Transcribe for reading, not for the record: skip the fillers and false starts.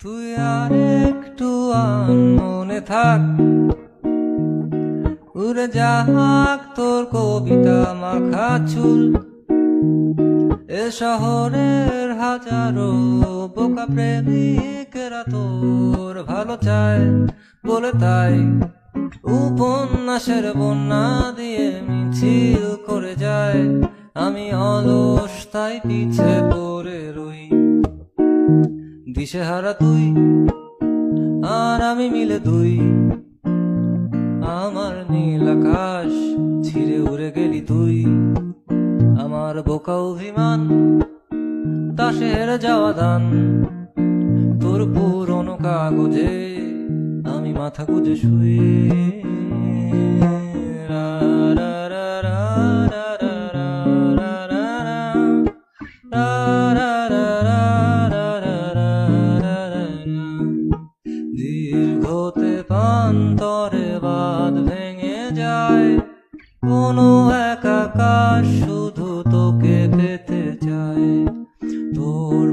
তুই আর একটু মনে থাক, উড়ে যাক তোর কবিতা মাখা চুল। এ শহরের হাজারো বোকা প্রেমিকেরা তোর ভালো চায় বলে তাই উপন্যাসের বন্যা দিয়ে মিছিল করে যায়। আমি অলস তাই পিছে পড়ে রই, দিশেহারা তুই আর আমি মিলে দুই। আমার নীল আকাশ ছিঁড়ে উড়ে গেলি তুই, আমার বোকা অভিমান তাসে হেরে যাওয়া দান। তোর পুরনো কাগজে আমি মাথা গুজে শুই। রা রা রা রা রা রা রা রা রা রা রা রা রা রা রা রা। দীর্ঘতে প্রান্তরে বাঁধ ভেঙে যায়, কোনো এক আকাশ শুধু তোকে পেতে চায়। তোর